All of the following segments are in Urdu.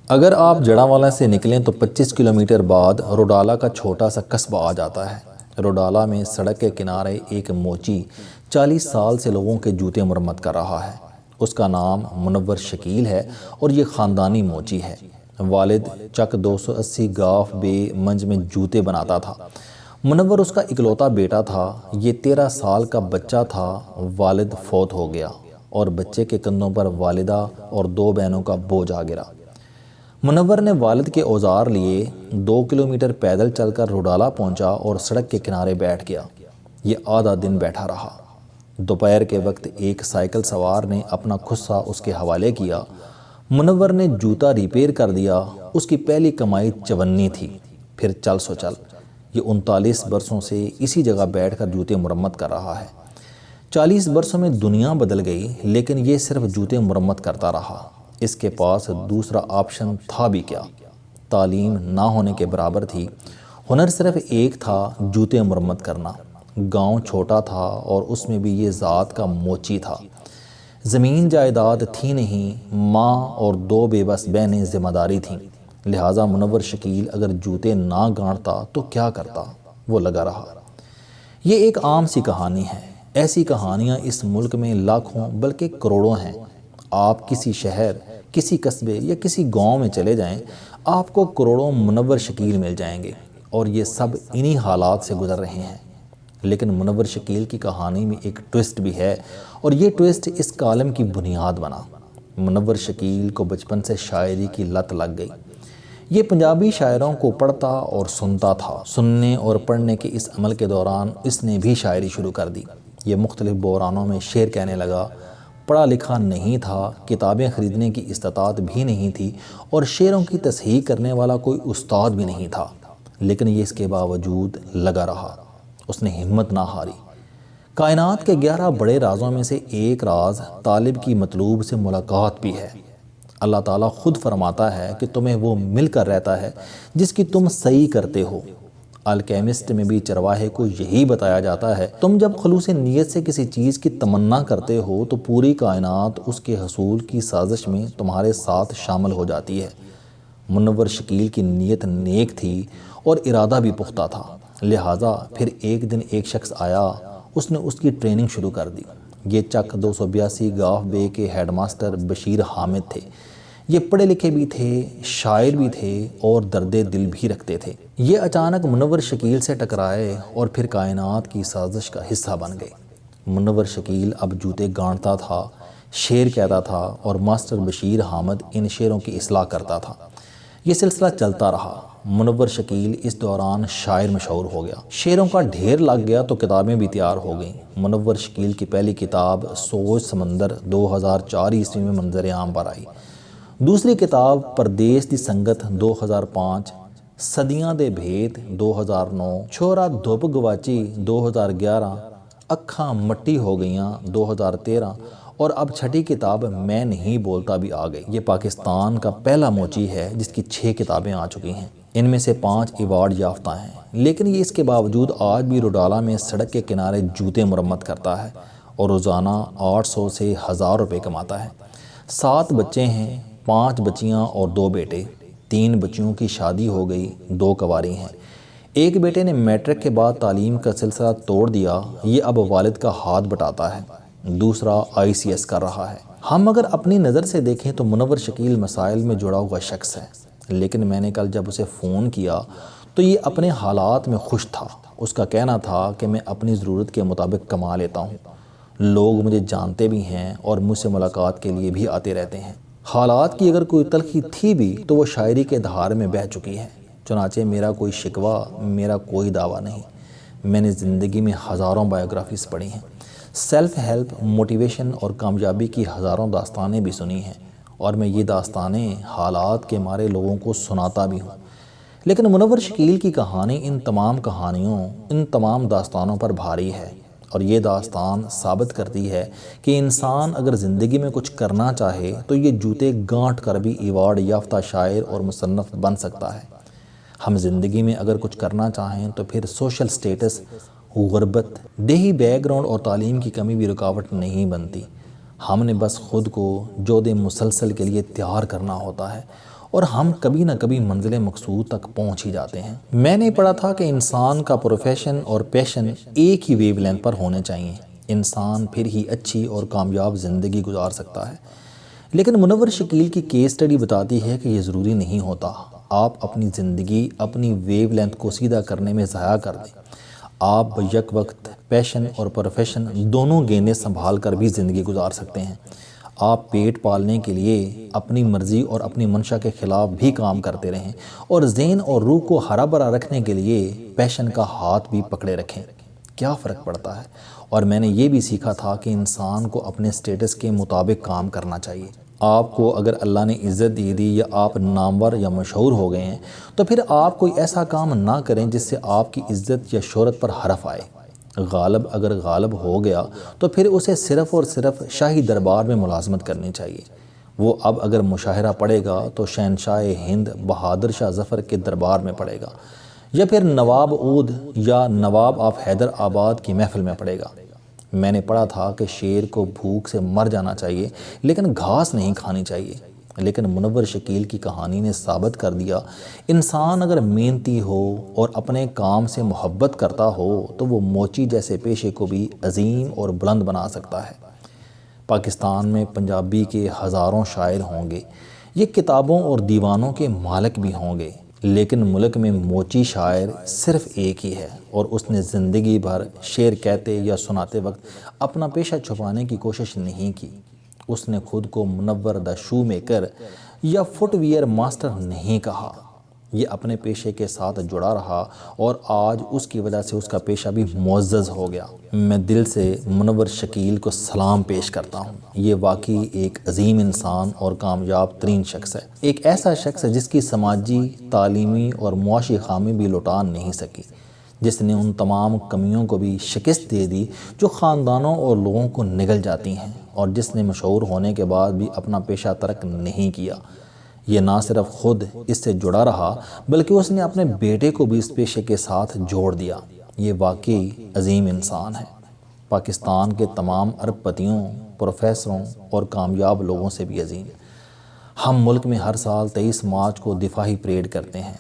اگر آپ جڑاوالا سے نکلیں تو 25 کلومیٹر بعد روڈالہ کا چھوٹا سا قصبہ آ جاتا ہے۔ روڈالہ میں سڑک کے کنارے ایک موچی 40 سال سے لوگوں کے جوتے مرمت کر رہا ہے۔ اس کا نام منور شکیل ہے اور یہ خاندانی موچی ہے۔ والد چک 280 گاف بے منج میں جوتے بناتا تھا۔ منور اس کا اکلوتا بیٹا تھا۔ یہ 13 سال کا بچہ تھا، والد فوت ہو گیا اور بچے کے کندھوں پر والدہ اور 2 بہنوں کا بوجھ آ گرا۔ منور نے والد کے اوزار لیے 2 کلومیٹر پیدل چل کر روڈالہ پہنچا اور سڑک کے کنارے بیٹھ گیا۔ یہ آدھا دن بیٹھا رہا۔ دوپہر کے وقت ایک سائیکل سوار نے اپنا خصہ اس کے حوالے کیا۔ منور نے جوتا ریپیئر کر دیا۔ اس کی پہلی کمائی 54 تھی۔ پھر چل سو چل۔ یہ 39 برسوں سے اسی جگہ بیٹھ کر جوتے مرمت کر رہا ہے۔ 40 برسوں میں دنیا بدل گئی، لیکن یہ صرف جوتے مرمت کرتا رہا۔ اس کے پاس دوسرا آپشن تھا بھی کیا؟ تعلیم نہ ہونے کے برابر تھی۔ ہنر صرف ایک تھا، جوتے مرمت کرنا۔ گاؤں چھوٹا تھا اور اس میں بھی یہ ذات کا موچی تھا۔ زمین جائیداد تھی نہیں، ماں اور 2 بے بس بہنیں ذمہ داری تھیں۔ لہٰذا منور شکیل اگر جوتے نہ گانٹتا تو کیا کرتا؟ وہ لگا رہا۔ یہ ایک عام سی کہانی ہے۔ ایسی کہانیاں اس ملک میں لاکھوں بلکہ کروڑوں ہیں۔ آپ کسی شہر، کسی قصبے یا کسی گاؤں میں چلے جائیں، آپ کو کروڑوں منور شکیل مل جائیں گے، اور یہ سب انہی حالات سے گزر رہے ہیں۔ لیکن منور شکیل کی کہانی میں ایک ٹوسٹ بھی ہے، اور یہ ٹوسٹ اس کالم کی بنیاد بنا۔ منور شکیل کو بچپن سے شاعری کی لت لگ گئی۔ یہ پنجابی شاعروں کو پڑھتا اور سنتا تھا۔ سننے اور پڑھنے کے اس عمل کے دوران اس نے بھی شاعری شروع کر دی۔ یہ مختلف بحرانوں میں شعر کہنے لگا۔ پڑھا لکھا نہیں تھا، کتابیں خریدنے کی استطاعت بھی نہیں تھی، اور شعروں کی تصحیح کرنے والا کوئی استاد بھی نہیں تھا، لیکن یہ اس کے باوجود لگا رہا۔ اس نے ہمت نہ ہاری۔ کائنات کے 11 بڑے رازوں میں سے ایک راز طالب کی مطلوب سے ملاقات بھی ہے۔ اللہ تعالیٰ خود فرماتا ہے کہ تمہیں وہ مل کر رہتا ہے جس کی تم سعی کرتے ہو۔ الکیمسٹ میں بھی چرواہے کو یہی بتایا جاتا ہے، تم جب خلوص نیت سے کسی چیز کی تمنا کرتے ہو تو پوری کائنات اس کے حصول کی سازش میں تمہارے ساتھ شامل ہو جاتی ہے۔ منور شکیل کی نیت نیک تھی اور ارادہ بھی پختہ تھا، لہٰذا پھر ایک دن ایک شخص آیا، اس نے اس کی ٹریننگ شروع کر دی۔ یہ چک 282 گاف بے کے ہیڈ ماسٹر بشیر حامد تھے۔ یہ پڑھے لکھے بھی تھے، شاعر بھی تھے اور درد دل بھی رکھتے تھے۔ یہ اچانک منور شکیل سے ٹکرائے اور پھر کائنات کی سازش کا حصہ بن گئے۔ منور شکیل اب جوتے گانٹتا تھا، شعر کہتا تھا، اور ماسٹر بشیر حامد ان شعروں کی اصلاح کرتا تھا۔ یہ سلسلہ چلتا رہا۔ منور شکیل اس دوران شاعر مشہور ہو گیا۔ شعروں کا ڈھیر لگ گیا تو کتابیں بھی تیار ہو گئیں۔ منور شکیل کی پہلی کتاب سوچ سمندر 2004 عیسوی میں منظر عام پر آئی۔ دوسری کتاب پردیس دی سنگت 2005، صدیاں دے بھیت 2009، چھوڑا دھوپ گواچی 2011، اکھاں مٹی ہو گئیاں 2013، اور اب چھٹی کتاب میں نہیں بولتا بھی آ گئی۔ یہ پاکستان کا پہلا موچی ہے جس کی 6 کتابیں آ چکی ہیں۔ ان میں سے 5 ایوارڈ یافتہ ہیں، لیکن یہ اس کے باوجود آج بھی روڈالہ میں سڑک کے کنارے جوتے مرمت کرتا ہے اور روزانہ 800 سے 1000 روپے کماتا ہے۔ 7 بچے ہیں، 5 بچیاں اور 2 بیٹے۔ 3 بچیوں کی شادی ہو گئی، 2 کنواری ہیں۔ ایک بیٹے نے میٹرک کے بعد تعلیم کا سلسلہ توڑ دیا، یہ اب والد کا ہاتھ بٹاتا ہے۔ دوسرا ICS کر رہا ہے۔ ہم اگر اپنی نظر سے دیکھیں تو منور شکیل مسائل میں جڑا ہوا شخص ہے، لیکن میں نے کل جب اسے فون کیا تو یہ اپنے حالات میں خوش تھا۔ اس کا کہنا تھا کہ میں اپنی ضرورت کے مطابق کما لیتا ہوں، لوگ مجھے جانتے بھی ہیں اور مجھ سے ملاقات کے لیے بھی آتے رہتے ہیں۔ حالات کی اگر کوئی تلخی تھی بھی تو وہ شاعری کے دھار میں بہہ چکی ہے۔ چنانچہ میرا کوئی شکوہ، میرا کوئی دعویٰ نہیں۔ میں نے زندگی میں ہزاروں بایوگرافیز پڑھی ہیں، سیلف ہیلپ، موٹیویشن اور کامیابی کی ہزاروں داستانیں بھی سنی ہیں، اور میں یہ داستانیں حالات کے مارے لوگوں کو سناتا بھی ہوں۔ لیکن منور شکیل کی کہانی ان تمام کہانیوں، ان تمام داستانوں پر بھاری ہے، اور یہ داستان ثابت کرتی ہے کہ انسان اگر زندگی میں کچھ کرنا چاہے تو یہ جوتے گانٹ کر بھی ایوارڈ یافتہ شاعر اور مصنف بن سکتا ہے۔ ہم زندگی میں اگر کچھ کرنا چاہیں تو پھر سوشل سٹیٹس، غربت، دیہی بیک گراؤنڈ اور تعلیم کی کمی بھی رکاوٹ نہیں بنتی۔ ہم نے بس خود کو جود مسلسل کے لیے تیار کرنا ہوتا ہے، اور ہم کبھی نہ کبھی منزل مقصود تک پہنچ ہی جاتے ہیں۔ میں نے پڑھا تھا کہ انسان کا پروفیشن اور پیشن ایک ہی ویو لینتھ پر ہونے چاہیے، انسان پھر ہی اچھی اور کامیاب زندگی گزار سکتا ہے۔ لیکن منور شکیل کی کیس سٹڈی بتاتی ہے کہ یہ ضروری نہیں ہوتا۔ آپ اپنی زندگی اپنی ویو لینتھ کو سیدھا کرنے میں ضائع کر دیں۔ آپ یک وقت پیشن اور پروفیشن دونوں گیندیں سنبھال کر بھی زندگی گزار سکتے ہیں۔ آپ پیٹ پالنے کے لیے اپنی مرضی اور اپنی منشا کے خلاف بھی کام کرتے رہیں، اور ذہن اور روح کو ہرا بھرا رکھنے کے لیے پیشن کا ہاتھ بھی پکڑے رکھیں۔ کیا فرق پڑتا ہے؟ اور میں نے یہ بھی سیکھا تھا کہ انسان کو اپنے سٹیٹس کے مطابق کام کرنا چاہیے۔ آپ کو اگر اللہ نے عزت دے دی یا آپ نامور یا مشہور ہو گئے ہیں تو پھر آپ کوئی ایسا کام نہ کریں جس سے آپ کی عزت یا شہرت پر حرف آئے۔ غالب اگر غالب ہو گیا تو پھر اسے صرف اور صرف شاہی دربار میں ملازمت کرنی چاہیے۔ وہ اب اگر مشاہرہ پڑے گا تو شہنشاہ ہند بہادر شاہ ظفر کے دربار میں پڑے گا، یا پھر نواب اودھ یا نواب آف حیدر آباد کی محفل میں پڑے گا۔ میں نے پڑھا تھا کہ شیر کو بھوک سے مر جانا چاہیے لیکن گھاس نہیں کھانی چاہیے۔ لیکن منور شکیل کی کہانی نے ثابت کر دیا، انسان اگر محنتی ہو اور اپنے کام سے محبت کرتا ہو تو وہ موچی جیسے پیشے کو بھی عظیم اور بلند بنا سکتا ہے۔ پاکستان میں پنجابی کے ہزاروں شاعر ہوں گے، یہ کتابوں اور دیوانوں کے مالک بھی ہوں گے، لیکن ملک میں موچی شاعر صرف ایک ہی ہے، اور اس نے زندگی بھر شعر کہتے یا سناتے وقت اپنا پیشہ چھپانے کی کوشش نہیں کی۔ اس نے خود کو منور دا شو میکر یا فٹ ویئر ماسٹر نہیں کہا۔ یہ اپنے پیشے کے ساتھ جڑا رہا اور آج اس کی وجہ سے اس کا پیشہ بھی معزز ہو گیا۔ میں دل سے منور شکیل کو سلام پیش کرتا ہوں۔ یہ واقعی ایک عظیم انسان اور کامیاب ترین شخص ہے، ایک ایسا شخص ہے جس کی سماجی، تعلیمی اور معاشی خامی بھی لوٹا نہیں سکی، جس نے ان تمام کمیوں کو بھی شکست دے دی جو خاندانوں اور لوگوں کو نگل جاتی ہیں، اور جس نے مشہور ہونے کے بعد بھی اپنا پیشہ ترک نہیں کیا۔ یہ نہ صرف خود اس سے جڑا رہا بلکہ اس نے اپنے بیٹے کو بھی اس پیشے کے ساتھ جوڑ دیا۔ یہ واقعی عظیم انسان ہے، پاکستان کے تمام ارب پتیوں، پروفیسروں اور کامیاب لوگوں سے بھی عظیم۔ ہم ملک میں ہر سال 23 مارچ کو دفاعی پریڈ کرتے ہیں۔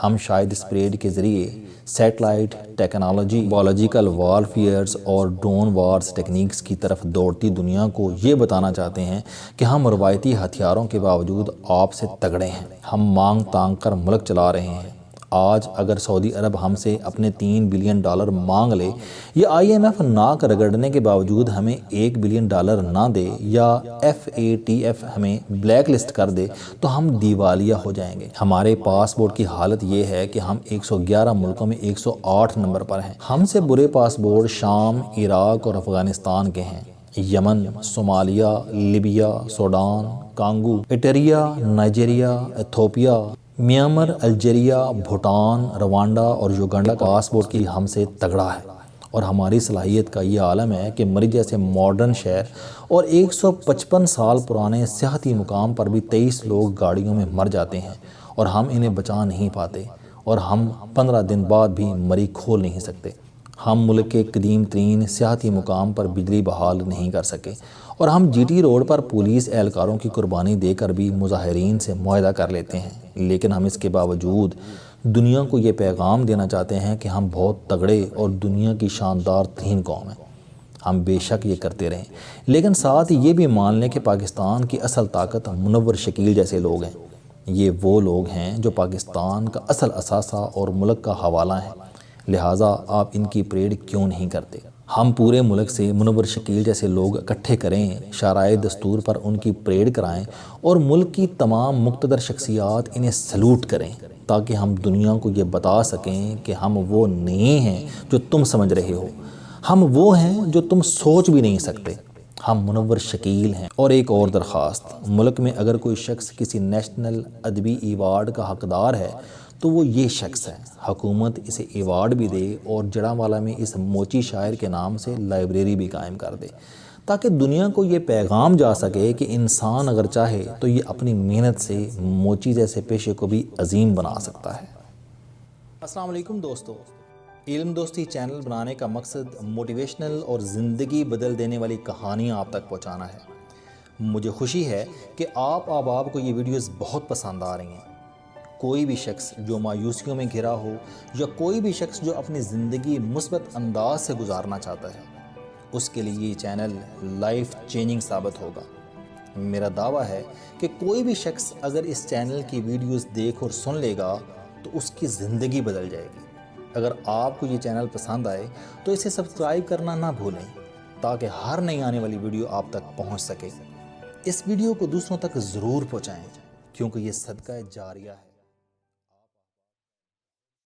ہم شاید اس پریڈ کے ذریعے سیٹلائٹ ٹیکنالوجی، بایولوجیکل وارفیئرز اور ڈرون وارز ٹیکنیکس کی طرف دوڑتی دنیا کو یہ بتانا چاہتے ہیں کہ ہم روایتی ہتھیاروں کے باوجود آپ سے تگڑے ہیں۔ ہم مانگ تانگ کر ملک چلا رہے ہیں۔ آج اگر سعودی عرب ہم سے اپنے $3 بلین مانگ لے، یا IMF ناک رگڑنے کے باوجود ہمیں $1 بلین نہ دے، یا FATF ہمیں بلیک لسٹ کر دے تو ہم دیوالیہ ہو جائیں گے۔ ہمارے پاسپورٹ کی حالت یہ ہے کہ ہم 111 ملکوں میں 108 نمبر پر ہیں۔ ہم سے برے پاسپورٹ شام، عراق اور افغانستان کے ہیں۔ Yemen, Somalia, Libya, Sudan, Congo, Eritrea, Nigeria, Ethiopia, Myanmar, Algeria, Bhutan, Rwanda اور یوگنڈا کا پاسپورٹ کی ہم سے تگڑا ہے، اور ہماری صلاحیت کا یہ عالم ہے کہ مری جیسے ماڈرن شہر اور 155 سال پرانے سیاحتی مقام پر بھی 23 لوگ گاڑیوں میں مر جاتے ہیں اور ہم انہیں بچا نہیں پاتے، اور ہم 15 دن بعد بھی مری کھول نہیں سکتے۔ ہم ملک کے قدیم ترین سیاحتی مقام پر بجلی بحال نہیں کر سکے، اور ہم GT روڈ پر پولیس اہلکاروں کی قربانی دے کر بھی مظاہرین سے معاہدہ کر لیتے ہیں، لیکن ہم اس کے باوجود دنیا کو یہ پیغام دینا چاہتے ہیں کہ ہم بہت تگڑے اور دنیا کی شاندار ترین قوم ہیں۔ ہم بے شک یہ کرتے رہیں، لیکن ساتھ یہ بھی مان لیں کہ پاکستان کی اصل طاقت منور شکیل جیسے لوگ ہیں۔ یہ وہ لوگ ہیں جو پاکستان کا اصل اثاثہ اور ملک کا حوالہ ہیں، لہٰذا آپ ان کی پریڈ کیوں نہیں کرتے؟ ہم پورے ملک سے منور شکیل جیسے لوگ اکٹھے کریں، شارع دستور پر ان کی پریڈ کرائیں، اور ملک کی تمام مقتدر شخصیات انہیں سلوٹ کریں، تاکہ ہم دنیا کو یہ بتا سکیں کہ ہم وہ نہیں ہیں جو تم سمجھ رہے ہو، ہم وہ ہیں جو تم سوچ بھی نہیں سکتے، ہم منور شکیل ہیں۔ اور ایک اور درخواست، ملک میں اگر کوئی شخص کسی نیشنل ادبی ایوارڈ کا حقدار ہے تو وہ یہ شخص ہے۔ حکومت اسے ایوارڈ بھی دے اور جڑاوالا میں اس موچی شاعر کے نام سے لائبریری بھی قائم کر دے، تاکہ دنیا کو یہ پیغام جا سکے کہ انسان اگر چاہے تو یہ اپنی محنت سے موچی جیسے پیشے کو بھی عظیم بنا سکتا ہے۔ السلام علیکم دوستو، علم دوستی چینل بنانے کا مقصد موٹیویشنل اور زندگی بدل دینے والی کہانیاں آپ تک پہنچانا ہے۔ مجھے خوشی ہے کہ آپ احباب کو یہ ویڈیوز بہت پسند آ رہی ہیں۔ کوئی بھی شخص جو مایوسیوں میں گھرا ہو یا کوئی بھی شخص جو اپنی زندگی مثبت انداز سے گزارنا چاہتا ہے، اس کے لیے یہ چینل لائف چینجنگ ثابت ہوگا۔ میرا دعویٰ ہے کہ کوئی بھی شخص اگر اس چینل کی ویڈیوز دیکھ اور سن لے گا تو اس کی زندگی بدل جائے گی۔ اگر آپ کو یہ چینل پسند آئے تو اسے سبسکرائب کرنا نہ بھولیں تاکہ ہر نئی آنے والی ویڈیو آپ تک پہنچ سکے۔ اس ویڈیو کو دوسروں تک ضرور پہنچائیں کیونکہ یہ صدقہ جاریہ ہے۔